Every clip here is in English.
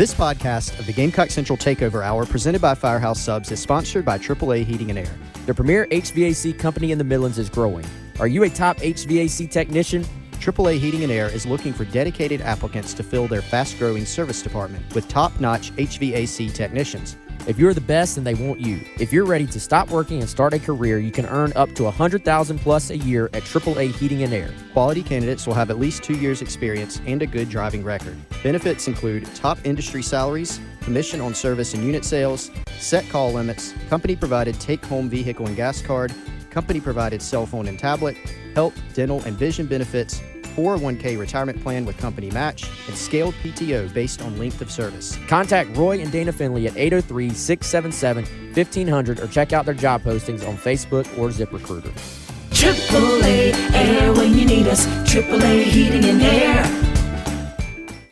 This podcast of the Gamecock Central Takeover Hour, presented by Firehouse Subs, is sponsored by AAA Heating and Air. The premier HVAC company in the Midlands is growing. Are you a top HVAC technician? AAA Heating and Air is looking for dedicated applicants to fill their fast-growing service department with top-notch HVAC technicians. If you're the best, then they want you. If you're ready to stop working and start a career, you can earn up to $100,000 plus a year at AAA Heating and Air. Quality candidates will have at least 2 years experience and a good driving record. Benefits include top industry salaries, commission on service and unit sales, set call limits, company-provided take-home vehicle and gas card, company-provided cell phone and tablet, health, dental, and vision benefits, 401k retirement plan with company match, and scaled PTO based on length of service. Contact Roy and Dana Finley at 803-677-1500 or check out their job postings on Facebook or ZipRecruiter. AAA Air when you need us. AAA Heating and Air.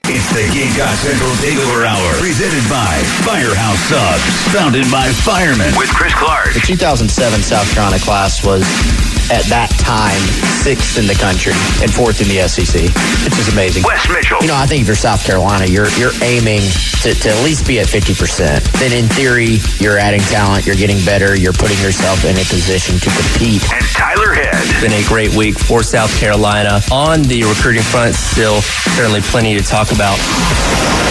It's the Gamecock Central Takeover Hour, presented by Firehouse Subs, founded by firemen, with Chris Clark. The 2007 South Carolina class was, at that time, 6th in the country and 4th in the SEC. It's just amazing. Wes Mitchell. You know, I think if you're South Carolina, you're aiming to at least be at 50%. Then in theory, you're adding talent, you're getting better, you're putting yourself in a position to compete. And Tyler Head. It's been a great week for South Carolina. On the recruiting front, still certainly plenty to talk about.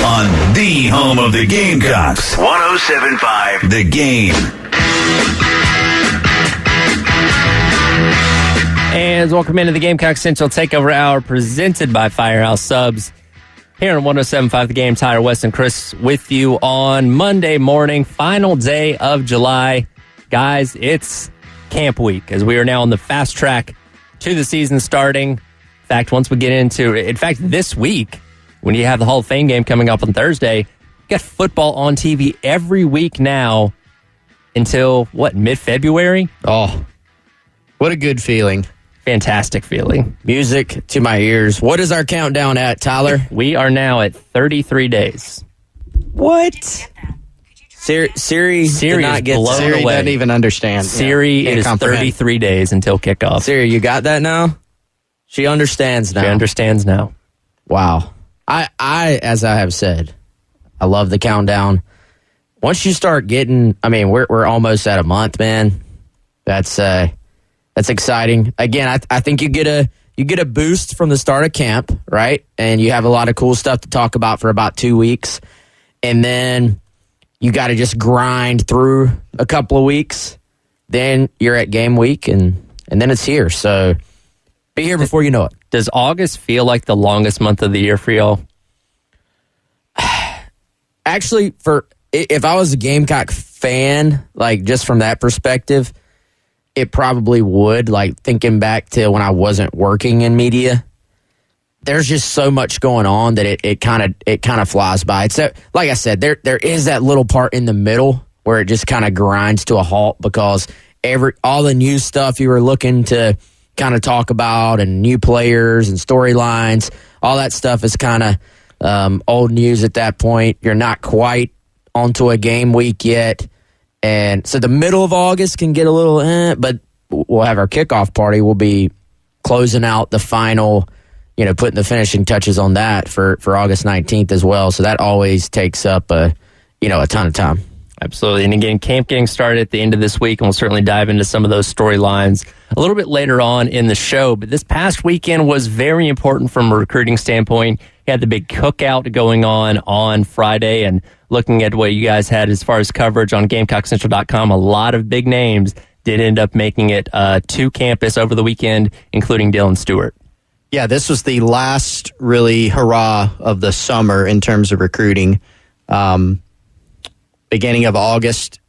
On the home of the Gamecocks, 107.5 The Game. And welcome into the Gamecock Central Takeover Hour, presented by Firehouse Subs. Here on 107.5 The Game, Tyler, West, and Chris with you on Monday morning, final day of July. Guys, it's camp week, as we are now on the fast track to the season starting. In fact, this week, when you have the Hall of Fame game coming up on Thursday, you got football on TV every week now until, mid-February? Oh, what a good feeling. Fantastic feeling. Music to my ears. What is our countdown at, Tyler? We are now at 33 days. What? Siri did not get blown Siri away. doesn't even understand. Siri, it is 33 days until kickoff. Siri, you got that now? She understands now. She understands now. Wow. I, as I have said, I love the countdown. Once you start getting, we're almost at a month, man. That's exciting. Again, I think you get a boost from the start of camp, right? And you have a lot of cool stuff to talk about for about 2 weeks. And then you got to just grind through a couple of weeks. Then you're at game week, and then it's here. So be here before you know it. Does August feel like the longest month of the year for y'all? Actually, if I was a Gamecock fan, like just from that perspective, it probably would. Like thinking back to when I wasn't working in media, there's just so much going on that it kind of flies by. It's like I said, there is that little part in the middle where it just kind of grinds to a halt because all the new stuff you were looking to kind of talk about and new players and storylines, all that stuff is kind of old news at that point. You're not quite onto a game week yet. And so the middle of August can get a little, but we'll have our kickoff party. We'll be closing out the final, putting the finishing touches on that for August 19th as well. So that always takes up a ton of time. Absolutely. And again, camp getting started at the end of this week, and we'll certainly dive into some of those storylines a little bit later on in the show. But this past weekend was very important from a recruiting standpoint. You had the big cookout going on Friday, and looking at what you guys had as far as coverage on GamecockCentral.com, a lot of big names did end up making it to campus over the weekend, including Dylan Stewart. Yeah, this was the last really hurrah of the summer in terms of recruiting. Beginning of August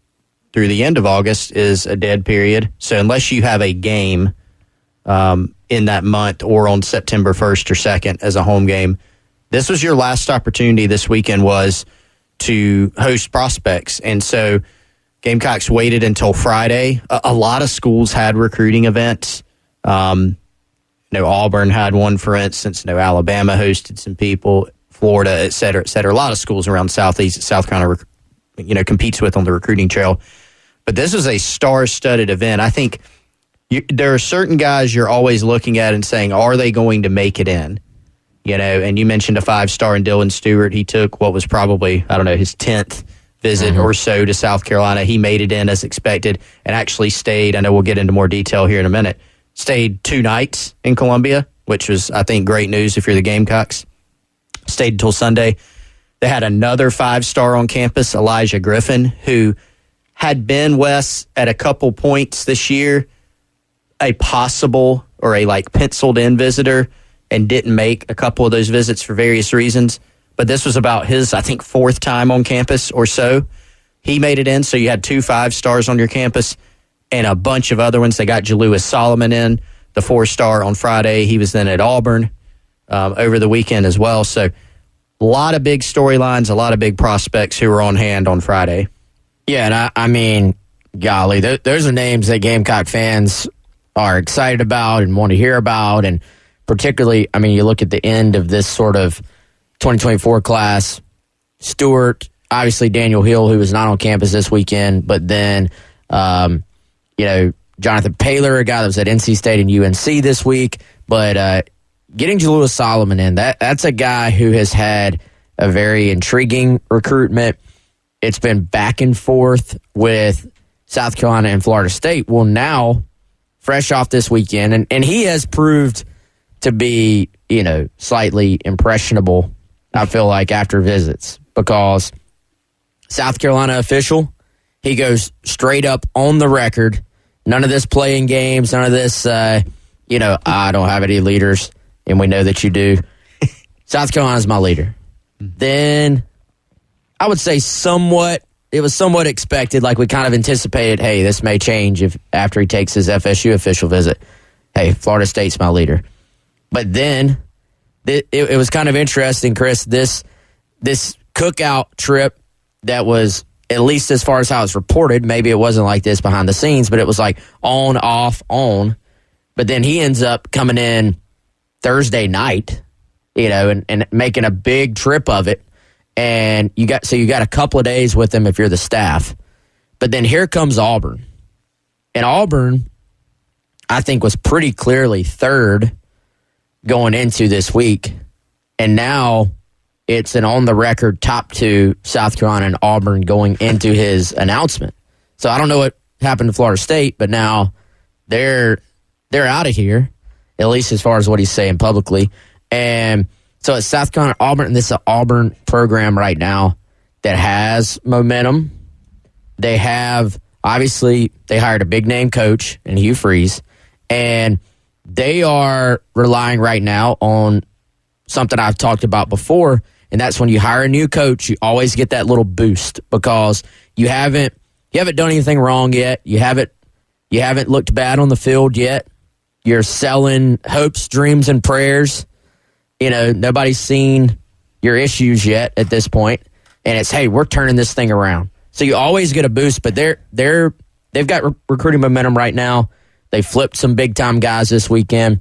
through the end of August is a dead period. So unless you have a game in that month or on September 1st or 2nd as a home game, this was your last opportunity this weekend was to host prospects. And so Gamecocks waited until Friday. A lot of schools had recruiting events. Auburn had one, for instance. Alabama hosted some people, Florida, et cetera, et cetera. A lot of schools around South Carolina competes with on the recruiting trail. But this is a star-studded event. I think there are certain guys you're always looking at and saying, are they going to make it in? and you mentioned a 5-star in Dylan Stewart. He took what was probably, I don't know, his 10th visit or so to South Carolina. He made it in as expected and actually stayed. I know we'll get into more detail here in a minute. Stayed 2 nights in Columbia, which was, I think, great news if you're the Gamecocks. Stayed until Sunday. They had another 5-star on campus, Elijah Griffin, who had been, Wes, at a couple points this year, a possible or a penciled in visitor and didn't make a couple of those visits for various reasons. But this was about his, I think, 4th time on campus or so. He made it in, so you had 2 5-stars on your campus and a bunch of other ones. They got Jalewis Solomon in, the 4-star on Friday. He was then at Auburn over the weekend as well. So a lot of big storylines, a lot of big prospects who were on hand on Friday. Yeah, and I mean, golly, those are names that Gamecock fans are excited about and want to hear about. And particularly, I mean, you look at the end of this sort of 2024 class, Stewart, obviously Daniel Hill, who was not on campus this weekend, but then, Jonathan Paylor, a guy that was at NC State and UNC this week. But getting Jalewis Solomon in, that's a guy who has had a very intriguing recruitment. It's been back and forth with South Carolina and Florida State. Well, now, fresh off this weekend, and he has proved to be, slightly impressionable, I feel like, after visits, because South Carolina official, he goes straight up on the record. None of this playing games, none of this, I don't have any leaders, and we know that you do. South Carolina's my leader. Then I would say it was somewhat expected, like we kind of anticipated, hey, this may change after he takes his FSU official visit. Hey, Florida State's my leader. But then it was kind of interesting, Chris, this cookout trip that was, at least as far as how it's reported, maybe it wasn't like this behind the scenes, but it was like on, off, on. But then he ends up coming in Thursday night, and making a big trip of it. And you got a couple of days with him if you're the staff. But then here comes Auburn. And Auburn, I think, was pretty clearly third going into this week. And now it's an on-the-record top 2, South Carolina and Auburn, going into his announcement. So I don't know what happened to Florida State, but now they're out of here, at least as far as what he's saying publicly. And so it's South Carolina, Auburn, and this is an Auburn program right now that has momentum. They have, obviously, they hired a big-name coach in Hugh Freeze, and they are relying right now on something I've talked about before, and that's when you hire a new coach, you always get that little boost because you haven't done anything wrong yet. You haven't looked bad on the field yet. You're selling hopes, dreams, and prayers. Nobody's seen your issues yet at this point, and it's, hey, we're turning this thing around. So you always get a boost, but they've got recruiting momentum right now. They flipped some big-time guys this weekend.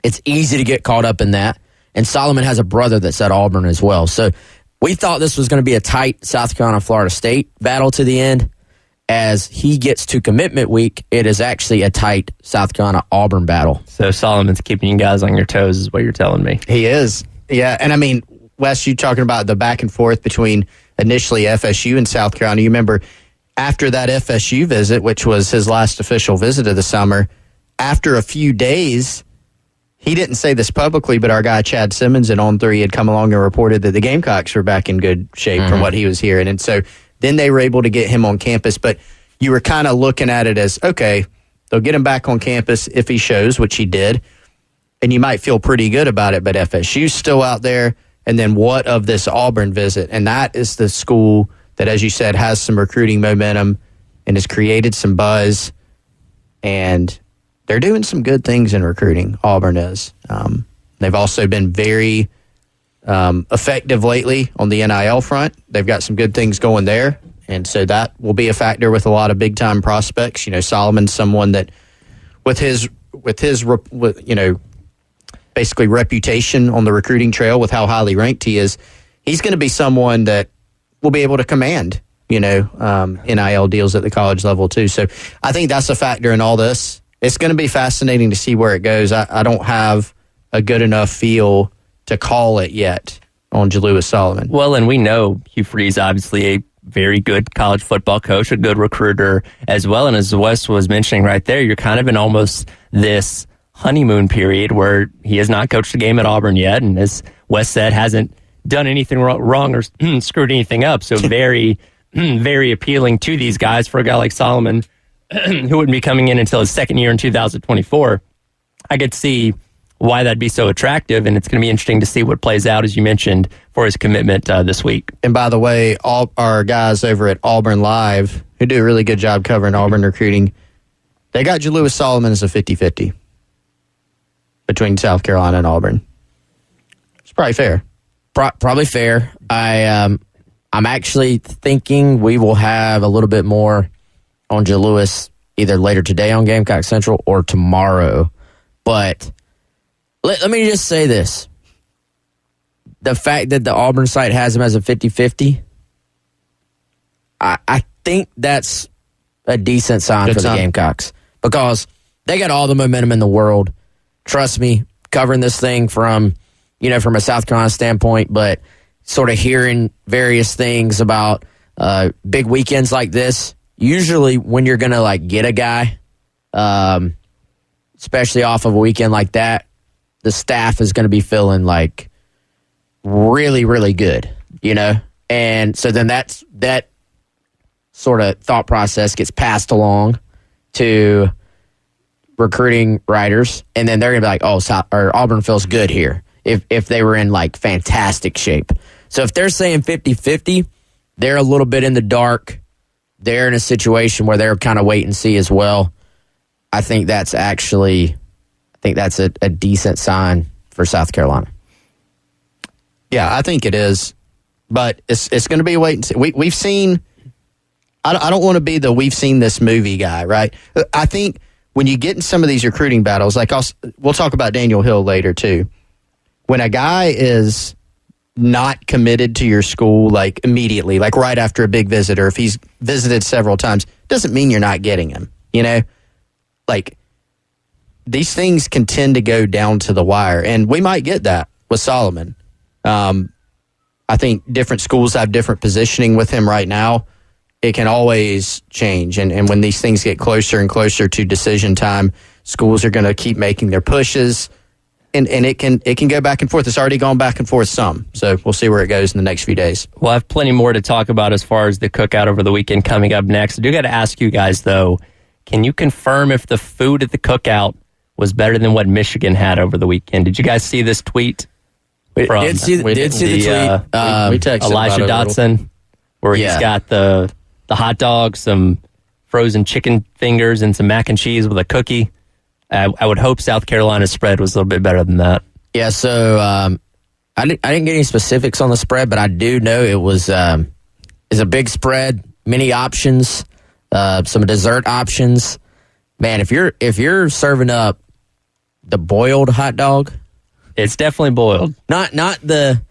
It's easy to get caught up in that, and Solomon has a brother that's at Auburn as well. So we thought this was going to be a tight South Carolina-Florida State battle to the end. As he gets to commitment week, it is actually a tight South Carolina-Auburn battle. So Solomon's keeping you guys on your toes is what you're telling me. He is. Yeah, and I mean, Wes, you talking about the back and forth between initially FSU and South Carolina. You remember after that FSU visit, which was his last official visit of the summer, after a few days, he didn't say this publicly, but our guy Chad Simmons at On 3 had come along and reported that the Gamecocks were back in good shape from what he was hearing. And so then they were able to get him on campus, but you were kind of looking at it as, okay, they'll get him back on campus if he shows, which he did, and you might feel pretty good about it, but FSU's still out there. And then what of this Auburn visit? And that is the school that, as you said, has some recruiting momentum and has created some buzz, and they're doing some good things in recruiting, Auburn is. They've also been very effective lately on the NIL front. They've got some good things going there, and so that will be a factor with a lot of big-time prospects. Solomon's someone that with his basically reputation on the recruiting trail with how highly ranked he is, he's going to be someone that will be able to command, NIL deals at the college level too. So I think that's a factor in all this. It's going to be fascinating to see where it goes. I don't have a good enough feel to call it yet on Jalewis Solomon. Well, and we know Hugh Freeze, obviously a very good college football coach, a good recruiter as well. And as Wes was mentioning right there, you're kind of in almost this honeymoon period where he has not coached a game at Auburn yet. And as Wes said, hasn't done anything wrong or screwed anything up. So very, very appealing to these guys for a guy like Solomon, who wouldn't be coming in until his second year in 2024. I could see why that'd be so attractive, and it's going to be interesting to see what plays out, as you mentioned, for his commitment this week. And by the way, all our guys over at Auburn Live, who do a really good job covering Auburn recruiting, they got Jalewis Solomon as a 50-50 between South Carolina and Auburn. It's probably fair. Probably fair. I'm actually thinking we will have a little bit more on Jalewis either later today on Gamecock Central or tomorrow. But let me just say this. The fact that the Auburn site has him as a 50-50, I think that's a decent sign for the Gamecocks because they got all the momentum in the world. Trust me, covering this thing from a South Carolina standpoint, but sort of hearing various things about big weekends like this. Usually when you're going to get a guy, especially off of a weekend like that, the staff is going to be feeling really, really good, And so then that sort of thought process gets passed along to recruiting writers, and then they're going to be like, oh, Auburn feels good here if they were in fantastic shape. So if they're saying 50-50, they're a little bit in the dark. They're in a situation where they're kind of wait and see as well. I think that's a decent sign for South Carolina. Yeah, I think it is. But it's going to be a wait and see. We've seen, I don't want to be the we've seen this movie guy, right? I think when you get in some of these recruiting battles, we'll talk about Daniel Hill later too. When a guy is not committed to your school immediately, right after a big visit, or if he's visited several times, doesn't mean you're not getting him, these things can tend to go down to the wire, and we might get that with Solomon. I think different schools have different positioning with him right now. It can always change, and when these things get closer and closer to decision time, schools are going to keep making their pushes, and it can go back and forth. It's already gone back and forth some, so we'll see where it goes in the next few days. We'll have plenty more to talk about as far as the cookout over the weekend coming up next. I do got to ask you guys, though, can you confirm if the food at the cookout was better than what Michigan had over the weekend? Did you guys see this tweet? We did see the tweet. We texted Elijah Dotson, where he's got the hot dog, some frozen chicken fingers, and some mac and cheese with a cookie. I would hope South Carolina's spread was a little bit better than that. Yeah, so I didn't get any specifics on the spread, but I do know it was is a big spread, many options, some dessert options. Man, if you're serving up the boiled hot dog, it's definitely boiled. Not the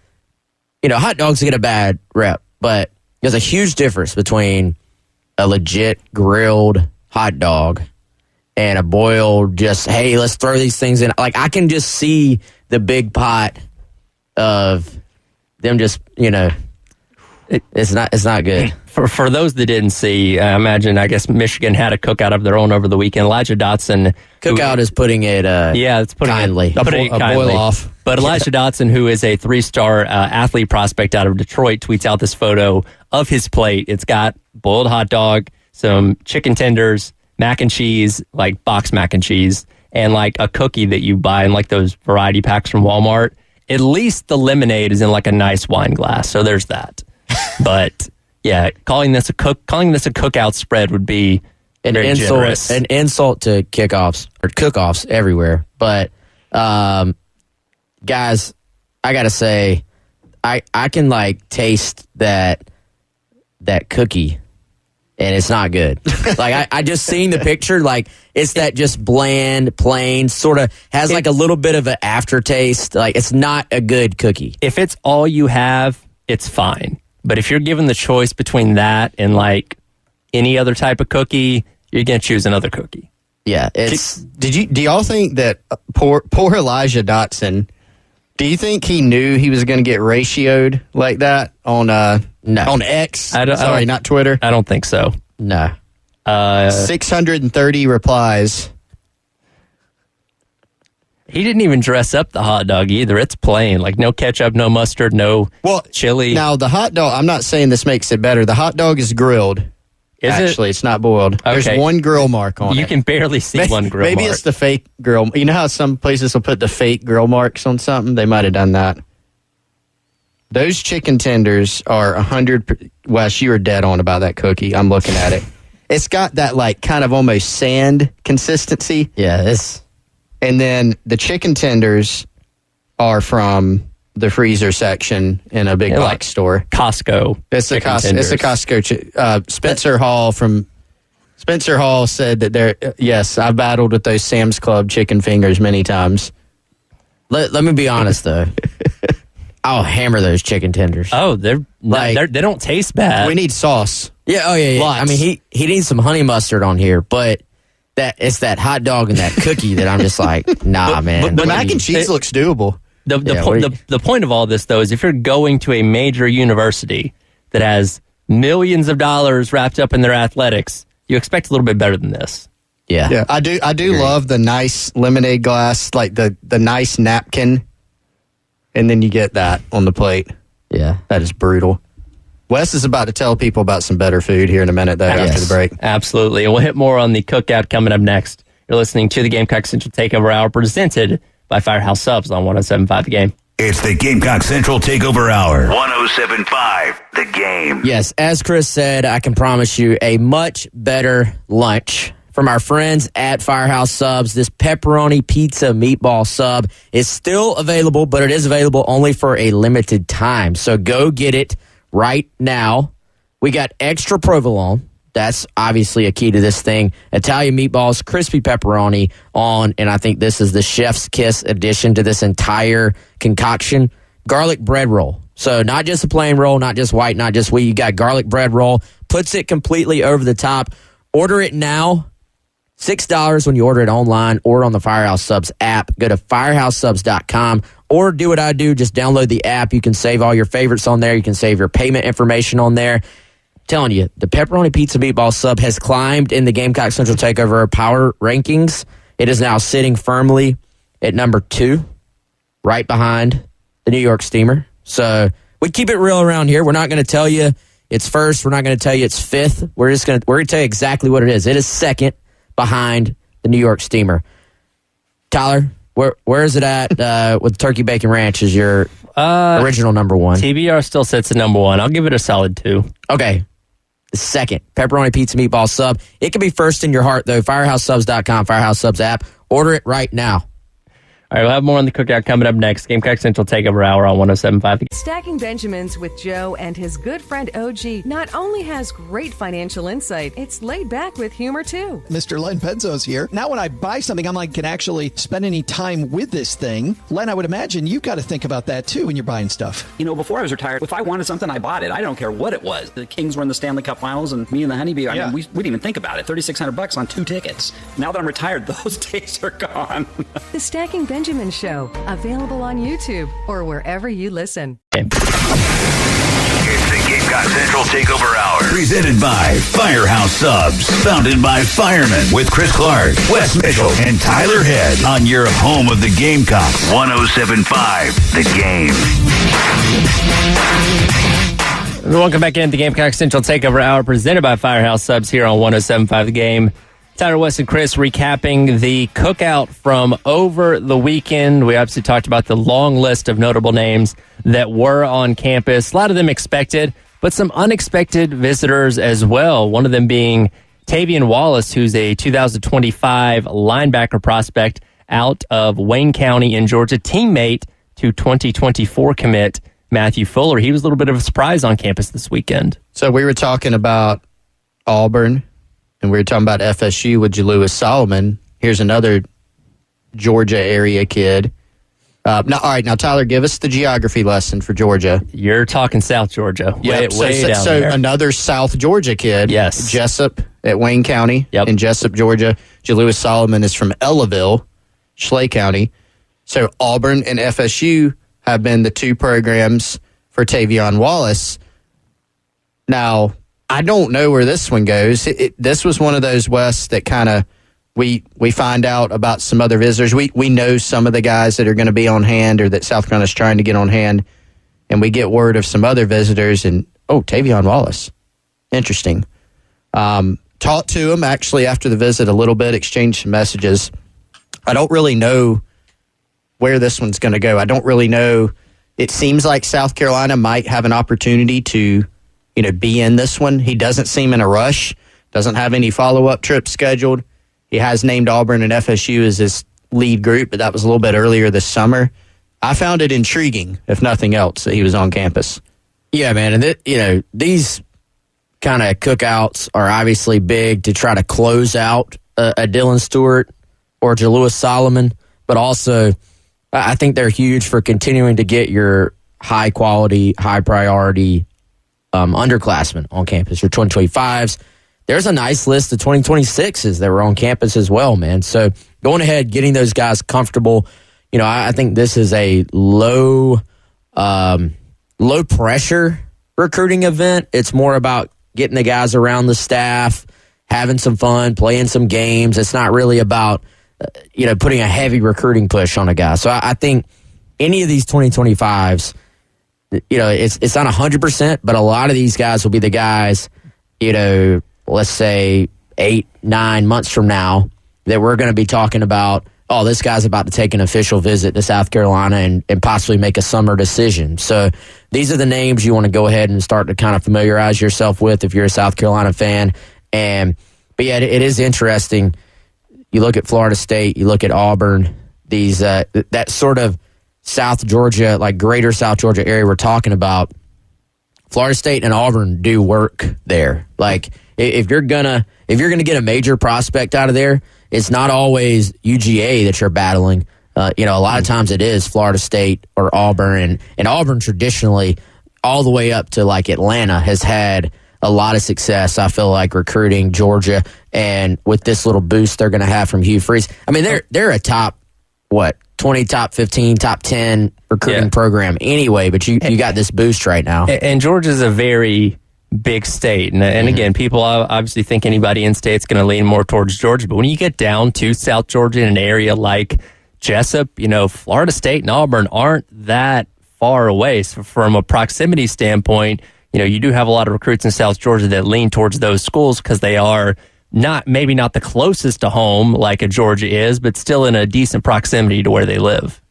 hot dogs get a bad rep, but there's a huge difference between a legit grilled hot dog and a boiled just, hey, let's throw these things in. I can just see the big pot of them just, it's not good. For those that didn't see, I guess Michigan had a cookout of their own over the weekend. Elijah Dotson. Cookout is putting it it's putting kindly. It a boil off. But Elijah Dotson, who is a 3-star athlete prospect out of Detroit, tweets out this photo of his plate. It's got boiled hot dog, some chicken tenders, mac and cheese, box mac and cheese, and a cookie that you buy in those variety packs from Walmart. At least the lemonade is in a nice wine glass. So there's that. But yeah, calling this a cookout spread would be an insult to kickoffs or cook-offs everywhere. But guys, I gotta say, I can taste that cookie, and it's not good. I just seen the picture. It's that just bland, plain, sort of has a little bit of an aftertaste. It's not a good cookie. If it's all you have, it's fine. But if you're given the choice between that and any other type of cookie, you're going to choose another cookie. Yeah, it's. Do y'all think that poor Elijah Dotson Do you think he knew he was going to get ratioed like that on on X? Sorry, not Twitter. I don't think so. No. 630 replies. He didn't even dress up the hot dog either. It's plain, like no ketchup, no mustard, no chili. Now, the hot dog, I'm not saying this makes it better. The hot dog is grilled. Actually, it's not boiled. Okay. There's one grill mark on it. You can barely see one grill mark. Maybe it's the fake grill. You know how some places will put the fake grill marks on something? They might have done that. Those chicken tenders are 100. Wes, you were dead on about that cookie. I'm looking at it. It's got that like kind of almost sand consistency. Yeah, And then the chicken tenders are from the freezer section in a big box like store. Costco. It's a Costco. Spencer Hall said that yes, I've battled with those Sam's Club chicken fingers many times. Let me be honest though. I'll hammer those chicken tenders. Oh, they don't taste bad. We need sauce. Yeah, yeah. Lots. I mean, he needs some honey mustard on here, but it's that hot dog and that cookie that I'm just like, nah, man. But mac and cheese looks doable. The point of all this, though, is if you're going to a major university that has millions of dollars wrapped up in their athletics, you expect a little bit better than this. Yeah. I do love the nice lemonade glass, like the nice napkin, and then you get that on the plate. Yeah. That is brutal. Wes is about to tell people about some better food here in a minute, though, after the break. Absolutely. And we'll hit more on the cookout coming up next. You're listening to the Gamecock Central Takeover Hour, presented by Firehouse Subs on 107.5 The Game. It's the Gamecock Central Takeover Hour. 107.5 The Game. Yes, as Chris said, I can promise you a much better lunch from our friends at Firehouse Subs. This pepperoni pizza meatball sub is still available, but it is available only for a limited time. So go get it right now. We got extra provolone. That's obviously a key to this thing. Italian meatballs, crispy pepperoni on, and I think this is the chef's kiss addition to this entire concoction, garlic bread roll. So not just a plain roll, not just white, not just wheat. You got garlic bread roll. Puts it completely over the top. Order it now. $6 when you order it online or on the Firehouse Subs app. Go to firehousesubs.com or do what I do. Just download the app. You can save all your favorites on there. You can save your payment information on there. Telling you, the pepperoni pizza meatball sub has climbed in the Gamecock Central Takeover Power Rankings. It is now sitting firmly at number 2, right behind the New York Steamer. So we keep it real around here. We're not going to tell you it's first. We're not going to tell you it's 5th. We're going to tell you exactly what it is. It is 2nd behind the New York Steamer. Tyler, where is it at with Turkey Bacon Ranch as your original number 1? TBR still sits at number 1. I'll give it a solid 2. Okay. The 2nd, pepperoni pizza meatball sub. It can be first in your heart, though. Firehousesubs.com, Firehouse Subs app. Order it right now. All right, we'll have more on the cookout coming up next. Gamecock Central Takeover Hour on 107.5. Stacking Benjamins with Joe and his good friend OG not only has great financial insight, it's laid back with humor too. Mr. Len Penzo's here. Now when I buy something, I'm like, can actually spend any time with this thing. Len, I would imagine you've got to think about that too when you're buying stuff. You know, before I was retired, if I wanted something, I bought it. I don't care what it was. The Kings were in the Stanley Cup Finals, and me and the Honeybee, I mean, we didn't even think about it. $3,600 on 2 tickets. Now that I'm retired, those days are gone. The Stacking Benjamin Show, available on YouTube or wherever you listen. It's the Gamecock Central Takeover Hour. Presented by Firehouse Subs. Founded by firemen with Chris Clark, Wes Mitchell, and Tyler Head. On your home of the Gamecocks. 107.5 The Game. Welcome back into the Gamecock Central Takeover Hour, presented by Firehouse Subs here on 107.5 The Game. Tyler, Wes, and Chris recapping the cookout from over the weekend. We obviously talked about the long list of notable names that were on campus. A lot of them expected, but some unexpected visitors as well. One of them being Tavian Wallace, who's a 2025 linebacker prospect out of Wayne County in Georgia, teammate to 2024 commit Matthew Fuller. He was a little bit of a surprise on campus this weekend. So we were talking about Auburn, and we were talking about FSU with Jalewis Solomon. Here's another Georgia area kid. All right, now Tyler, give us the geography lesson for Georgia. You're talking South Georgia. Yep. Way down there. Another South Georgia kid. Yes. Jessup at Wayne County in Jessup, Georgia. Jalewis Solomon is from Ellaville, Schley County. So Auburn and FSU have been the two programs for Tavion Wallace. Now, I don't know where this one goes. This was one of those, Wes, that kind of we find out about some other visitors. We know some of the guys that are going to be on hand or that South Carolina's trying to get on hand, and we get word of some other visitors, and, Tavion Wallace. Interesting. Talked to him, actually, after the visit a little bit, exchanged some messages. I don't really know where this one's going to go. I don't really know. It seems like South Carolina might have an opportunity to, be in this one. He doesn't seem in a rush, doesn't have any follow-up trips scheduled. He has named Auburn and FSU as his lead group, but that was a little bit earlier this summer. I found it intriguing, if nothing else, that he was on campus. Yeah, man. And, these kind of cookouts are obviously big to try to close out a Dylan Stewart or Jalewis Solomon, but also I think they're huge for continuing to get your high-quality, high-priority underclassmen on campus, your 2025s. There's a nice list of 2026s that were on campus as well, man. So going ahead, getting those guys comfortable, I think this is a low pressure recruiting event. It's more about getting the guys around the staff, having some fun, playing some games. It's not really about, putting a heavy recruiting push on a guy. So I think any of these 2025s, it's not 100%, but a lot of these guys will be the guys, let's say 8-9 months from now that we're going to be talking about, this guy's about to take an official visit to South Carolina and possibly make a summer decision. So these are the names you want to go ahead and start to kind of familiarize yourself with if you're a South Carolina fan. But yeah, it is interesting. You look at Florida State, you look at Auburn, these that sort of South Georgia, like greater South Georgia area we're talking about. Florida State and Auburn do work there. Like if you're gonna get a major prospect out of there, it's not always UGA that you're battling. A lot of times it is Florida State or Auburn, and Auburn traditionally, all the way up to like Atlanta, has had a lot of success, I feel like, recruiting Georgia, and with this little boost they're going to have from Hugh Freeze. I mean, they're a top 20, top 15, top 10 recruiting program anyway, but you got this boost right now. And Georgia's a very big state. And again, people obviously think anybody in state's going to lean more towards Georgia. But when you get down to South Georgia in an area like Jessup, Florida State and Auburn aren't that far away. So from a proximity standpoint, you do have a lot of recruits in South Georgia that lean towards those schools because they are maybe not the closest to home like a Georgia is, but still in a decent proximity to where they live.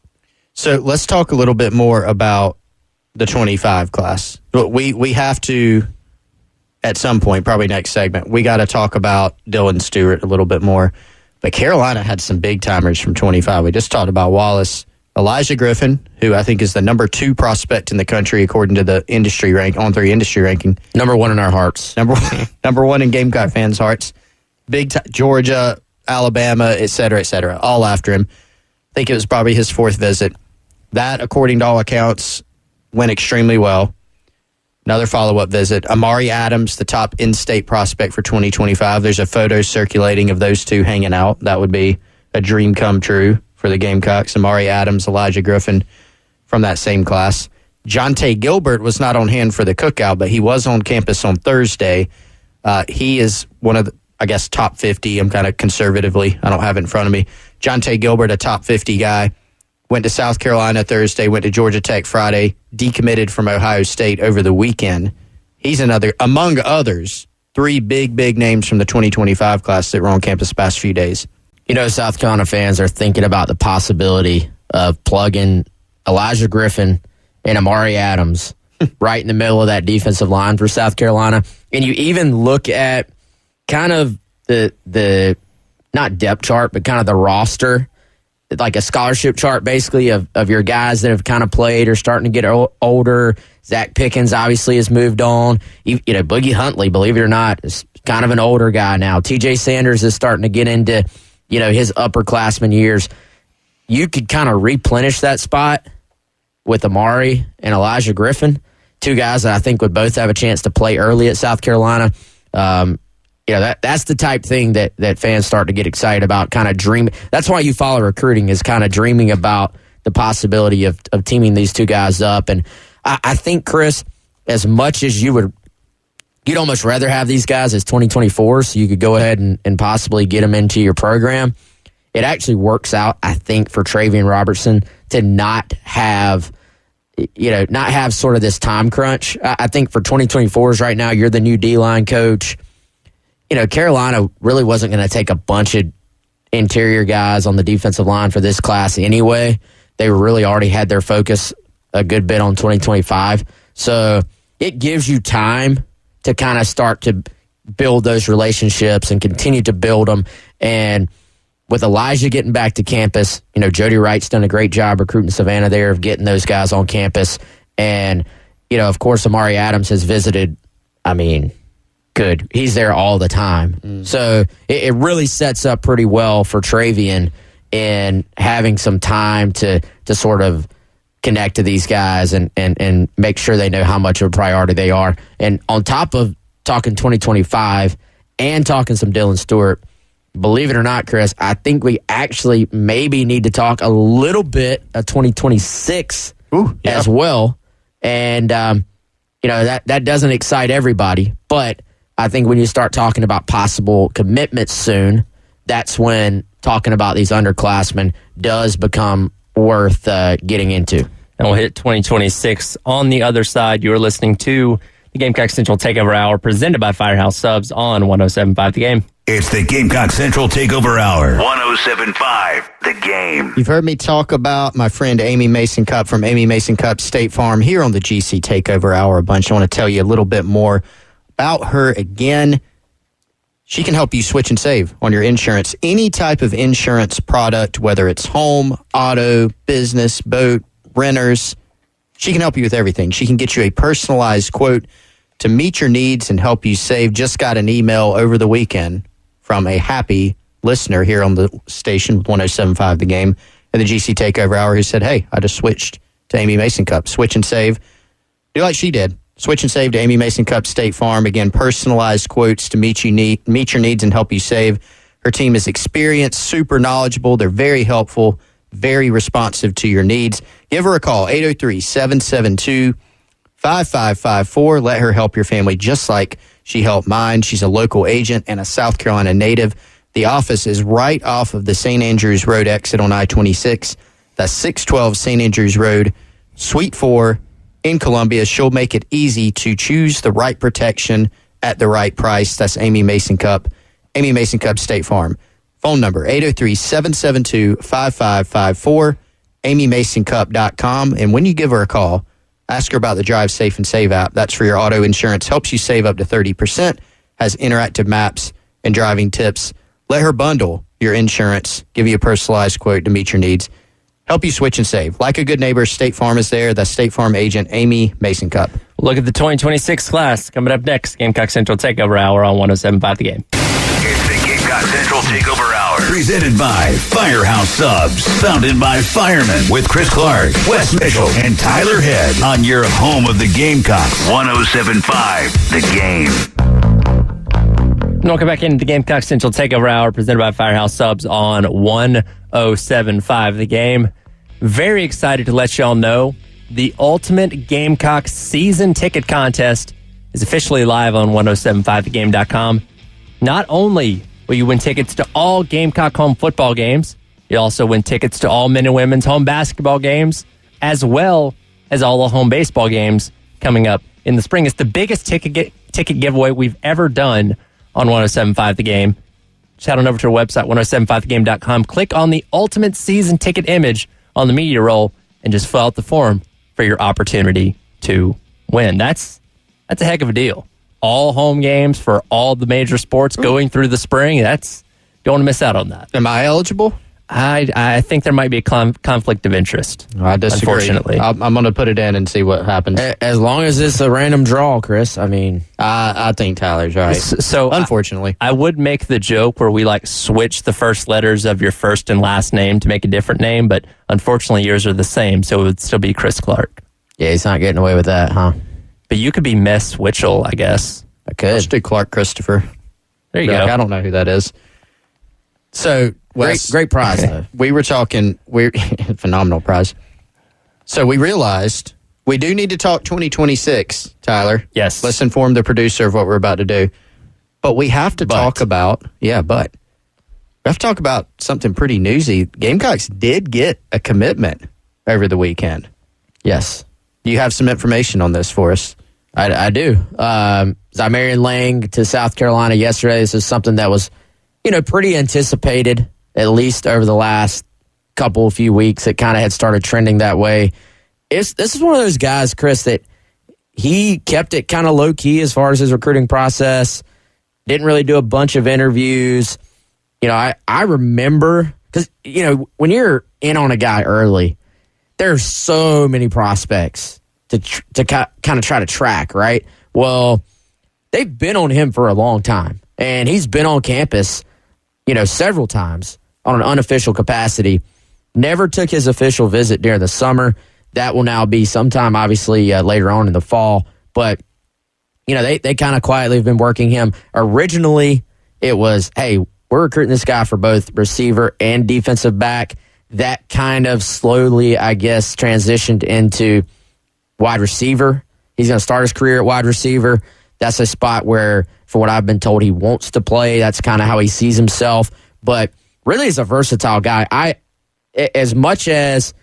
So let's talk a little bit more about the 25 class. We have to, at some point, probably next segment, we got to talk about Dylan Stewart a little bit more. But Carolina had some big timers from 25. We just talked about Wallace. Elijah Griffin, who I think is the number 2 prospect in the country according to the industry rank, On 3 industry ranking. Number 1 in our hearts. Number 1 in Gamecock fans' hearts. Georgia, Alabama, et cetera, all after him. I think it was probably his 4th visit. That, according to all accounts, went extremely well. Another follow-up visit. Amari Adams, the top in-state prospect for 2025. There's a photo circulating of those two hanging out. That would be a dream come true for the Gamecocks. Amari Adams, Elijah Griffin from that same class. Jonte Gilbert was not on hand for the cookout, but he was on campus on Thursday. He is one of the, top 50. I'm kind of conservatively. I don't have it in front of me. Jonte Gilbert, a top 50 guy. Went to South Carolina Thursday, went to Georgia Tech Friday, decommitted from Ohio State over the weekend. He's another, among others, 3 big names from the 2025 class that were on campus the past few days. South Carolina fans are thinking about the possibility of plugging Elijah Griffin and Amari Adams right in the middle of that defensive line for South Carolina. And you even look at kind of the not depth chart, but kind of the roster, like a scholarship chart basically of your guys that have kind of played or starting to get older. Zach Pickens obviously has moved on. Boogie Huntley, believe it or not, is kind of an older guy now. TJ Sanders is starting to get into his upperclassman years. You could kind of replenish that spot with Amari and Elijah Griffin, 2 guys that I think would both have a chance to play early at South Carolina. That's the type thing that fans start to get excited about, kind of dream. That's why you follow recruiting, is kind of dreaming about the possibility of teaming these two guys up. And I think, Chris, as much as you'd almost rather have these guys as 2024s, so you could go ahead and possibly get them into your program. It actually works out, I think, for Travian Robertson to not have sort of this time crunch. I think for 2024s right now, you're the new D-line coach. Carolina really wasn't going to take a bunch of interior guys on the defensive line for this class anyway. They really already had their focus a good bit on 2025. So it gives you time to kind of start to build those relationships and continue to build them. And with Elijah getting back to campus, Jody Wright's done a great job recruiting Savannah there of getting those guys on campus. And, of course, Amari Adams has visited, good. He's there all the time. So it really sets up pretty well for Travian in having some time to sort of connect to these guys and make sure they know how much of a priority they are. And on top of talking 2025 and talking some Dylan Stewart, believe it or not, Chris, I think we actually maybe need to talk a little bit of 2026 as well. And, that doesn't excite everybody. But I think when you start talking about possible commitments soon, that's when talking about these underclassmen does become worth getting into. And we'll hit 2026 on the other side. You're listening to the Gamecock Central Takeover Hour presented by Firehouse Subs on 107.5 The Game. It's the Gamecock Central Takeover Hour. 107.5 The Game. You've heard me talk about my friend Amy Mason Cup from Amy Mason Cup State Farm here on the GC Takeover Hour a bunch. I want to tell you a little bit more about her again. She can help you switch and save on your insurance. Any type of insurance product, whether it's home, auto, business, boat, renters, she can help you with everything. She can get you a personalized quote to meet your needs and help you save. Just got an email over the weekend from a happy listener here on the station with 107.5 The Game and the GC Takeover Hour who said, hey, I just switched to Amy Mason Cup. Switch and save. Do like she did. Switch and save to Amy Mason Cup State Farm. Again, personalized quotes to meet your needs and help you save. Her team is experienced, super knowledgeable. They're very helpful, very responsive to your needs. Give her a call, 803-772-5554. Let her help your family just like she helped mine. She's a local agent and a South Carolina native. The office is right off of the St. Andrews Road exit on I-26. That's 612 St. Andrews Road, Suite 4 in Columbia. She'll make it easy to choose the right protection at the right price. That's Amy Mason Cup State Farm. Phone number, 803-772-5554, amymasoncup.com. And when you give her a call, ask her about the Drive Safe and Save app. That's for your auto insurance. Helps you save up to 30%. Has interactive maps and driving tips. Let her bundle your insurance. Give you a personalized quote to meet your needs. Help you switch and save. Like a good neighbor, State Farm is there. That's State Farm agent Amy Mason Cup. Look at the 2026 class coming up next. Gamecock Central Takeover Hour on 107.5 The Game. It's the Gamecock Central Takeover Hour. Presented by Firehouse Subs. Founded by firemen with Chris Clark, Wes Mitchell, and Tyler Head on your home of the Gamecocks. 107.5 The Game. Welcome back into the Gamecock Central Takeover Hour presented by Firehouse Subs on 107.5 The Game. Very excited to let y'all know the Ultimate Gamecock Season Ticket Contest is officially live on 1075thegame.com. Not only will you win tickets to all Gamecock home football games, you also win tickets to all men and women's home basketball games, as well as all the home baseball games coming up in the spring. It's the biggest ticket giveaway we've ever done on 107.5 The Game. Just head on over to our website, 1075thegame.com. Click on the Ultimate Season Ticket image on the media roll and just fill out the form for your opportunity to win. That's a heck of a deal. All home games for all the major sports going through the spring. Don't want to miss out on that. Am I eligible? I think there might be a conflict of interest. I disagree. Unfortunately. I'm going to put it in and see what happens. As long as it's a random draw, Chris. I think Tyler's right. So unfortunately, I would make the joke where we switch the first letters of your first and last name to make a different name, but unfortunately yours are the same, so it would still be Chris Clark. Yeah, he's not getting away with that, huh? But you could be Miss Witchell, I guess. I could. Let's do Clark Christopher. There you go. I don't know who that is. So, Wes, great prize, though. We were talking, phenomenal prize. So we realized we do need to talk 2026, Tyler. Yes. Let's inform the producer of what we're about to do. But we have to talk about, we have to talk about something pretty newsy. Gamecocks did get a commitment over the weekend. Yes. You have some information on this for us. I do. Zymarian Lang to South Carolina yesterday. This is something that was, pretty anticipated, at least over the last few weeks. It kind of had started trending that way. This is one of those guys, Chris, that he kept it kind of low key as far as his recruiting process. Didn't really do a bunch of interviews. I remember, because, when you're in on a guy early, there's so many prospects to kind of try to track, right? Well, they've been on him for a long time, and he's been on campus, several times on an unofficial capacity. Never took his official visit during the summer. That will now be sometime, obviously, later on in the fall. But, they kind of quietly have been working him. Originally, it was, hey, we're recruiting this guy for both receiver and defensive back. That kind of slowly, I guess, transitioned into wide receiver. He's going to start his career at wide receiver. That's a spot where, for what I've been told, he wants to play. That's kind of how he sees himself. But really, he's a versatile guy. As much as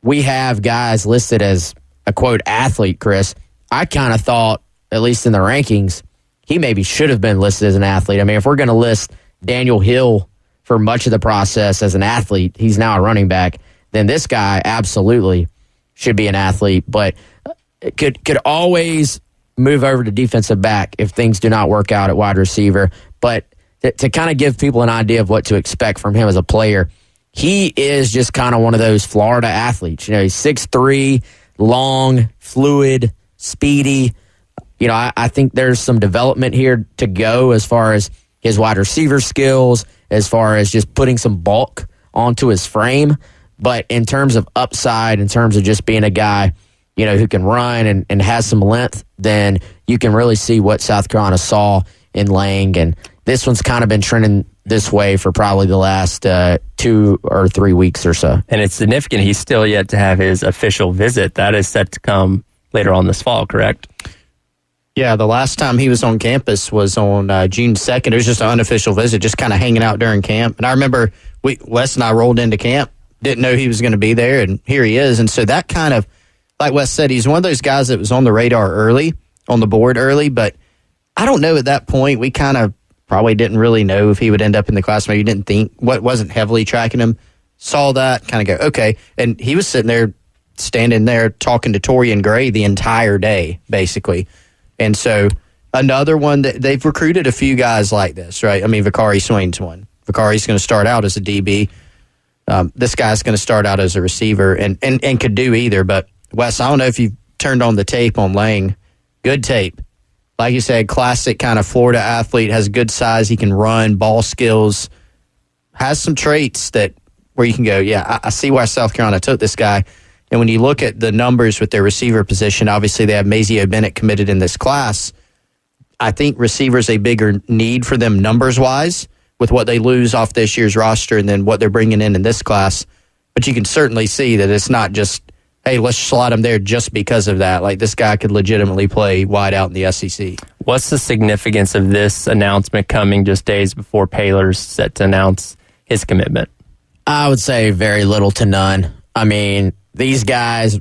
we have guys listed as a, quote, athlete, Chris, I kind of thought, at least in the rankings, he maybe should have been listed as an athlete. I mean, if we're going to list Daniel Hill for much of the process as an athlete, he's now a running back, then this guy absolutely should be an athlete, but could always move over to defensive back if things do not work out at wide receiver. But to kind of give people an idea of what to expect from him as a player, he is just kind of one of those Florida athletes. He's 6'3", long, fluid, speedy. I think there's some development here to go as far as his wide receiver skills, as far as just putting some bulk onto his frame. But in terms of upside, in terms of just being a guy, who can run and has some length, then you can really see what South Carolina saw in Lang. And this one's kind of been trending this way for probably the last 2 or 3 weeks or so. And it's significant he's still yet to have his official visit. That is set to come later on this fall, correct? Yeah, the last time he was on campus was on June 2nd. It was just an unofficial visit, just kind of hanging out during camp. And I remember Wes and I rolled into camp, didn't know he was going to be there, and here he is. And so that kind of, like Wes said, he's one of those guys that was on the radar early, on the board early, but I don't know at that point. We kind of probably didn't really know if he would end up in the class. Maybe didn't think, wasn't heavily tracking him. Saw that, kind of go, okay. And he was standing there talking to Torian Gray the entire day, basically. And so another one that they've recruited a few guys like this, right? I mean, Vakari Swain's one. Vakari's going to start out as a DB. This guy's going to start out as a receiver and could do either. But, Wes, I don't know if you've turned on the tape on Lang. Good tape. Like you said, classic kind of Florida athlete, has good size. He can run, ball skills, has some traits where you can go, yeah, I see why South Carolina took this guy. And when you look at the numbers with their receiver position, obviously they have Mazio Bennett committed in this class. I think receiver's a bigger need for them numbers-wise with what they lose off this year's roster and then what they're bringing in this class. But you can certainly see that it's not just, hey, let's slot him there just because of that. Like, this guy could legitimately play wide out in the SEC. What's the significance of this announcement coming just days before Paylor's set to announce his commitment? I would say very little to none. I mean, these guys,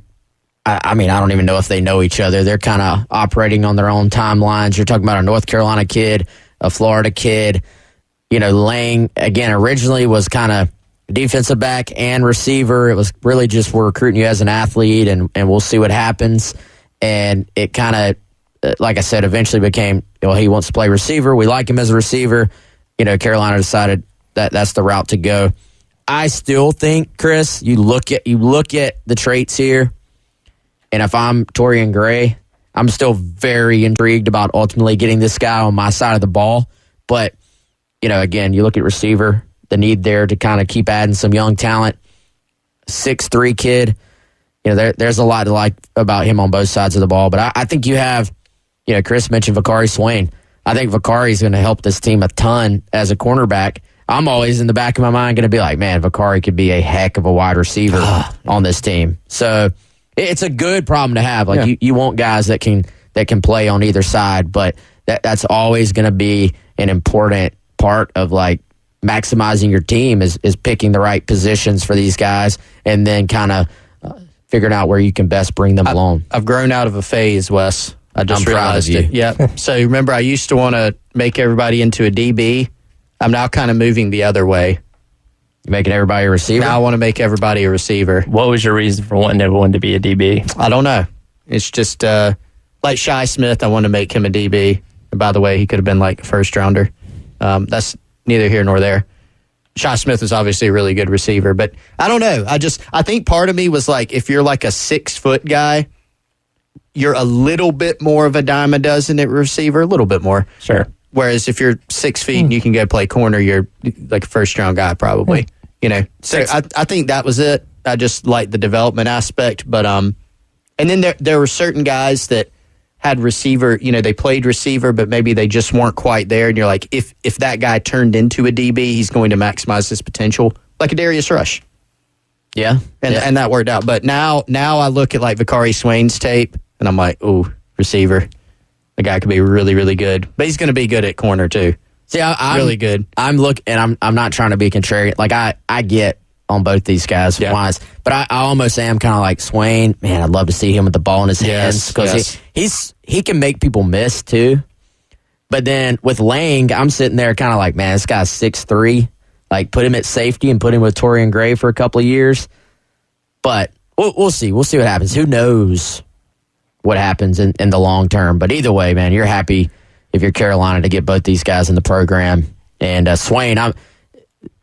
I don't even know if they know each other. They're kind of operating on their own timelines. You're talking about a North Carolina kid, a Florida kid. Lang, again, originally was kind of defensive back and receiver. It was really just, we're recruiting you as an athlete, and we'll see what happens. And it kind of, like I said, eventually became, he wants to play receiver. We like him as a receiver. Carolina decided that that's the route to go. I still think, Chris, you look at the traits here, and if I'm Torian Gray, I'm still very intrigued about ultimately getting this guy on my side of the ball. But, again, you look at receiver, the need there to kind of keep adding some young talent. 6'3" kid, there's a lot to like about him on both sides of the ball. But I think you have, Chris mentioned Vakari Swain. I think Vakari is going to help this team a ton as a cornerback. I'm always in the back of my mind going to be like, man, Vicari could be a heck of a wide receiver on this team. So it's a good problem to have. Like you want guys that can play on either side, but that's always going to be an important part of like maximizing your team is picking the right positions for these guys and then kind of figuring out where you can best bring them along. I've grown out of a phase, Wes. I just realized it. Yeah. So remember, I used to want to make everybody into a DB. I'm now kind of moving the other way. You making everybody a receiver? Now I want to make everybody a receiver. What was your reason for wanting everyone to be a DB? I don't know. It's just like Shi Smith, I want to make him a DB. And by the way, he could have been like a first rounder. That's neither here nor there. Shi Smith is obviously a really good receiver, but I don't know. I think part of me was like, if you're like a 6-foot guy, you're a little bit more of a dime a dozen at receiver, a little bit more. Sure. Whereas if you're 6 feet and you can go play corner, you're like a first round guy probably. You know. So I think that was it. I just like the development aspect, but and then there were certain guys that had receiver, you know, they played receiver, but maybe they just weren't quite there. And you're like, if that guy turned into a DB, he's going to maximize his potential, like a Darius Rush. Yeah. And that worked out. But now I look at like Vicari Swain's tape, and I'm like, ooh, receiver. The guy could be really, really good. But he's going to be good at corner, too. See, I'm really good. I'm looking, and I'm not trying to be contrarian. Like, I get on both these guys wise, but I almost am kind of like Swain. Man, I'd love to see him with the ball in his hands because he can make people miss too. But then with Lang, I'm sitting there kind of like, man, this guy's 6'3". Like, put him at safety and put him with Torian Gray for a couple of years. But we'll see. We'll see what happens. Who knows what happens in the long term? But either way, man, you're happy if you're Carolina to get both these guys in the program. And Swain,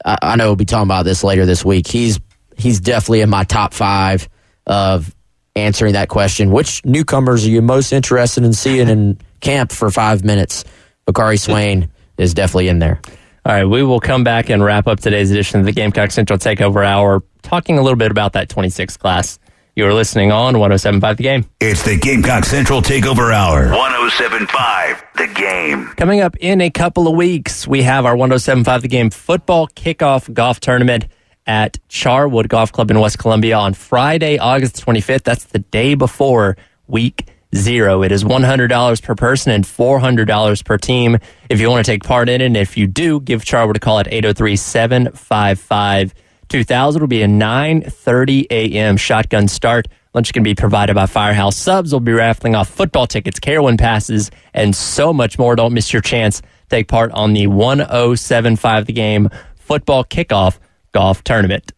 I know we'll be talking about this later this week. He's definitely in my top 5 of answering that question. Which newcomers are you most interested in seeing in camp for 5 minutes? Vicari Swain is definitely in there. All right, we will come back and wrap up today's edition of the Gamecock Central Takeover Hour, talking a little bit about that 26 class. You are listening on 107.5 The Game. It's the Gamecock Central Takeover Hour. 107.5 The Game. Coming up in a couple of weeks, we have our 107.5 The Game football kickoff golf tournament at Charwood Golf Club in West Columbia on Friday, August 25th. That's the day before week 0. It is $100 per person and $400 per team if you want to take part in it. And if you do, give Charwood a call at 803-755-2000. It'll be a 9:30 a.m. shotgun start. Lunch can be provided by Firehouse Subs. We'll be raffling off football tickets, Carowin passes, and so much more. Don't miss your chance. Take part on the 107.5 The Game football kickoff golf tournament.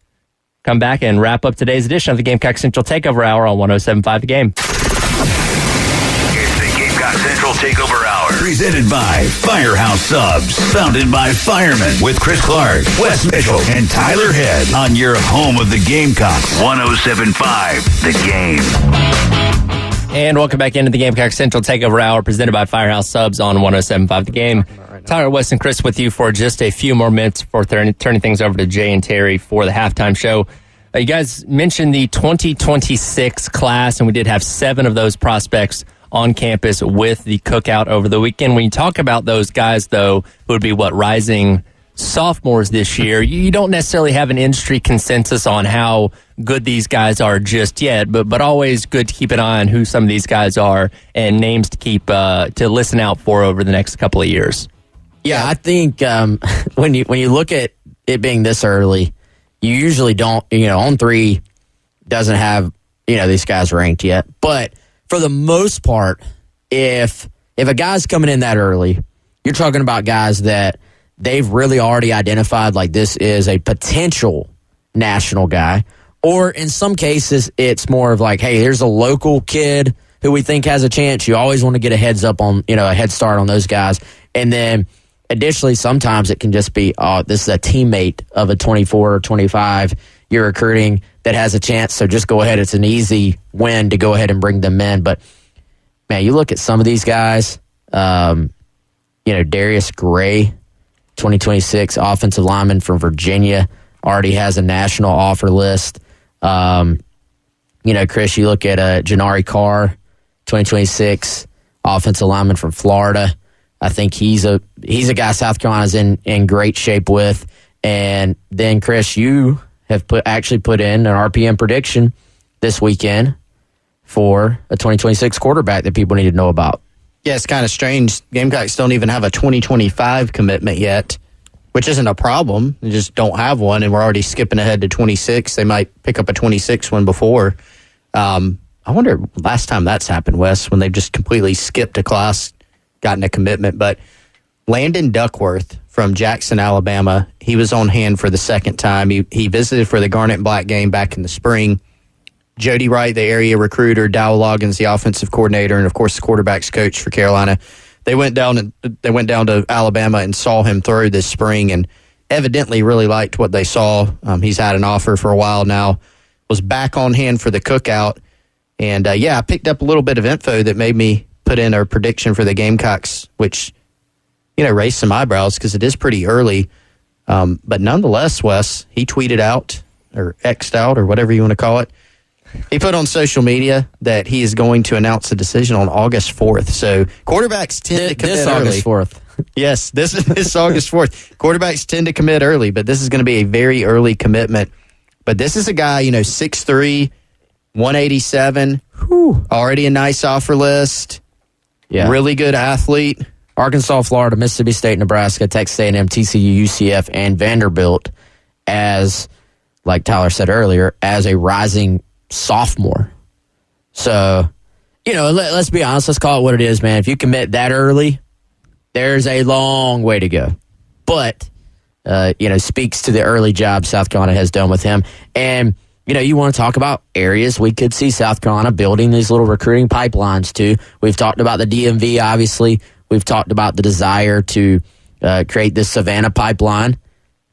Come back and wrap up today's edition of the Gamecock Central Takeover Hour on 107.5 The Game. It's the Gamecock Central Takeover Hour. Presented by Firehouse Subs. Founded by firemen with Chris Clark, Wes Mitchell, and Tyler Head on your home of the Gamecocks. 107.5 The Game. And welcome back into the Gamecock Central Takeover Hour presented by Firehouse Subs on 107.5 The Game. Tyler, Wes, and Chris with you for just a few more minutes before turning things over to Jay and Terry for the halftime show. You guys mentioned the 2026 class, and we did have 7 of those prospects on campus with the cookout over the weekend. When you talk about those guys, though, who would be rising sophomores this year, you don't necessarily have an industry consensus on how good these guys are just yet, but always good to keep an eye on who some of these guys are and names to keep to listen out for over the next couple of years. Yeah, I think when you look at it being this early, you usually don't, On 3 doesn't have, these guys ranked yet. But for the most part, if a guy's coming in that early, you're talking about guys that they've really already identified like this is a potential national guy. Or in some cases, it's more of like, hey, here's a local kid who we think has a chance. You always want to get a heads up on, a head start on those guys. And then additionally, sometimes it can just be, this is a teammate of a 24 or 25 you're recruiting that has a chance. So just go ahead. It's an easy win to go ahead and bring them in. But, man, you look at some of these guys, Darius Gray, 2026 offensive lineman from Virginia, already has a national offer list. Chris, you look at Janari Carr, 2026 offensive lineman from Florida. I think he's a guy South Carolina's in great shape with. And then, Chris, you have actually put in an RPM prediction this weekend for a 2026 quarterback that people need to know about. Yeah, it's kind of strange. Gamecocks don't even have a 2025 commitment yet, which isn't a problem. They just don't have one, and we're already skipping ahead to 26. They might pick up a 26 one before. I wonder last time that's happened, Wes, when they've just completely skipped a class, gotten a commitment. But Landon Duckworth from Jackson, Alabama, he was on hand for the second time. He visited for the Garnet and Black game back in the spring. Jody Wright, the area recruiter, Dow Loggins, the offensive coordinator, and of course the quarterback's coach for Carolina. They went down to Alabama and saw him throw this spring, and evidently really liked what they saw. He's had an offer for a while now. Was back on hand for the cookout, and I picked up a little bit of info that made me put in a prediction for the Gamecocks, which raised some eyebrows because it is pretty early. But nonetheless, Wes, he tweeted out or X'd out or whatever you want to call it. He put on social media that he is going to announce a decision on August 4th. So quarterbacks tend to commit this early. August 4th. Yes, this August 4th. Quarterbacks tend to commit early, but this is going to be a very early commitment. But this is a guy, 6'3", 187, already a nice offer list. Yeah. Really good athlete. Arkansas, Florida, Mississippi State, Nebraska, Texas A&M, TCU, UCF, and Vanderbilt as, like Tyler said earlier, as a rising sophomore. So, let's be honest. Let's call it what it is, man. If you commit that early, there's a long way to go. But, speaks to the early job South Carolina has done with him. And, you want to talk about areas we could see South Carolina building these little recruiting pipelines to. We've talked about the DMV, obviously. We've talked about the desire to create this Savannah pipeline.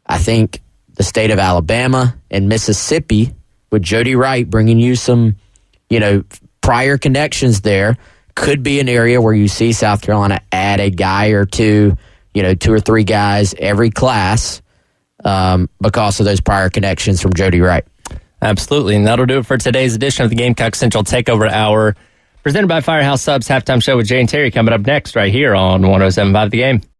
I think the state of Alabama and Mississippi, with Jody Wright bringing you some, prior connections there, could be an area where you see South Carolina add a guy or two, 2 or 3 guys every class because of those prior connections from Jody Wright. Absolutely. And that'll do it for today's edition of the Gamecock Central Takeover Hour, presented by Firehouse Subs. Halftime show with Jay and Terry coming up next right here on 107.5 The Game.